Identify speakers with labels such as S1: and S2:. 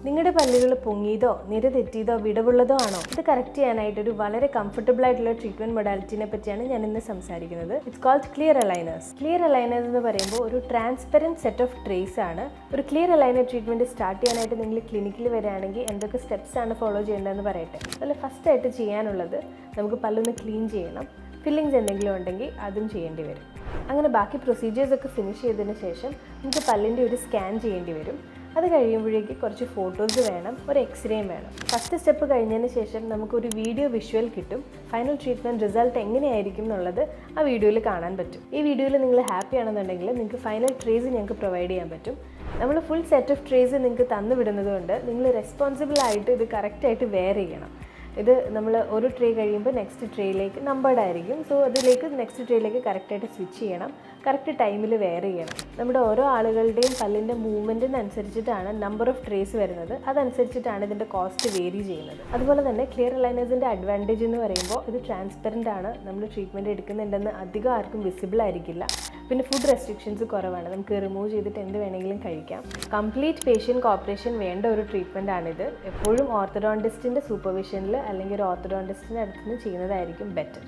S1: നിങ്ങളുടെ പല്ലുകൾ പൊങ്ങിയതോ നിര തെറ്റിയതോ വിടവുള്ളതോ ആണോ? ഇത് കറക്റ്റ് ചെയ്യാനായിട്ട് ഒരു വളരെ കംഫർട്ടബിൾ ആയിട്ടുള്ള ട്രീറ്റ്മെന്റ് മൊഡാലിറ്റിനെ പറ്റിയാണ് ഞാൻ ഇന്ന് സംസാരിക്കുന്നത്. It's called clear aligners. Clear aligners എന്ന് പറയുമ്പോൾ ഒരു ട്രാൻസ്പെറൻറ്റ് സെറ്റ് ഓഫ് ട്രേസ് ആണ്. ഒരു ക്ലിയർ അലൈനർ ട്രീറ്റ്മെന്റ് സ്റ്റാർട്ട് ചെയ്യാനായിട്ട് നിങ്ങൾ ക്ലിനിക്കിൽ വരികയാണെങ്കിൽ എന്തൊക്കെ സ്റ്റെപ്സ് ആണ് ഫോളോ ചെയ്യേണ്ടതെന്ന് പറയട്ടെ. അതിൽ ഫസ്റ്റ് ആയിട്ട് ചെയ്യാനുള്ളത് നമുക്ക് പല്ലൊന്ന് ക്ലീൻ ചെയ്യണം. ഫില്ലിങ്സ് എന്തെങ്കിലും ഉണ്ടെങ്കിൽ അതും ചെയ്യേണ്ടി വരും. അങ്ങനെ ബാക്കി പ്രൊസീജിയേഴ്സൊക്കെ ഫിനിഷ് ചെയ്തതിന് ശേഷം നമുക്ക് പല്ലിൻ്റെ ഒരു സ്കാൻ ചെയ്യേണ്ടി വരും. അത് കഴിയുമ്പോഴേക്ക് കുറച്ച് ഫോട്ടോസ് വേണം, ഒരു എക്സ്റേയും വേണം. ഫസ്റ്റ് സ്റ്റെപ്പ് കഴിഞ്ഞതിന് ശേഷം നമുക്കൊരു വീഡിയോ വിഷ്വൽ കിട്ടും. ഫൈനൽ ട്രീറ്റ്മെൻറ്റ് റിസൾട്ട് എങ്ങനെയായിരിക്കും എന്നുള്ളത് ആ വീഡിയോയിൽ കാണാൻ പറ്റും. ഈ വീഡിയോയിൽ നിങ്ങൾ ഹാപ്പി ആണെന്നുണ്ടെങ്കിൽ നിങ്ങൾക്ക് ഫൈനൽ ട്രേസ് ഞങ്ങൾക്ക് പ്രൊവൈഡ് ചെയ്യാൻ പറ്റും. നമ്മൾ ഫുൾ സെറ്റ് ഓഫ് ട്രേസ് നിങ്ങൾക്ക് തന്നു വിടുന്നതുകൊണ്ട് നിങ്ങൾ റെസ്പോൺസിബിൾ ആയിട്ട് ഇത് കറക്റ്റായിട്ട് വെയർ ചെയ്യണം. ഇത് നമ്മൾ ഒരു ട്രേ കഴിയുമ്പോൾ നെക്സ്റ്റ് ട്രേയിലേക്ക് നമ്പേർഡ് ആയിരിക്കും. സോ അതിലേക്ക് നെക്സ്റ്റ് ട്രേയിലേക്ക് കറക്റ്റായിട്ട് സ്വിച്ച് ചെയ്യണം, കറക്റ്റ് ടൈമിൽ വെയർ ചെയ്യണം. നമ്മുടെ ഓരോ ആളുകളുടെയും പല്ലിൻ്റെ മൂവ്മെൻറ്റിനനുസരിച്ചിട്ടാണ് നമ്പർ ഓഫ് ട്രേസ് വരുന്നത്. അതനുസരിച്ചിട്ടാണ് ഇതിൻ്റെ കോസ്റ്റ് വേരി ചെയ്യുന്നത്. അതുപോലെ തന്നെ ക്ലിയർ അലൈനേഴ്സിൻ്റെ അഡ്വാൻറ്റേജ് എന്ന് പറയുമ്പോൾ ഇത് ട്രാൻസ്പെറൻ്റ് ആണ്. നമ്മൾ ട്രീറ്റ്മെൻറ്റ് എടുക്കുന്നുണ്ടെന്ന് അധികം ആർക്കും വിസിബിൾ ആയിരിക്കില്ല. പിന്നെ ഫുഡ് റെസ്ട്രിക്ഷൻസ് കുറവാണ്. നമുക്ക് റിമൂവ് ചെയ്തിട്ട് എന്ത് വേണമെങ്കിലും കഴിക്കാം. കംപ്ലീറ്റ് പേഷ്യൻ്റ് കോപ്പറേഷൻ വേണ്ട ഒരു ട്രീറ്റ്മെൻ്റ് ആണിത്. എപ്പോഴും ഓർത്തഡോണ്ടിസ്റ്റിൻ്റെ സൂപ്പർവിഷനിൽ അല്ലെങ്കിൽ ഒരു ഓർത്തഡോണ്ടിസ്റ്റിൻ്റെ അടുത്ത് നിന്ന് ചെയ്യുന്നതായിരിക്കും ബെറ്റർ.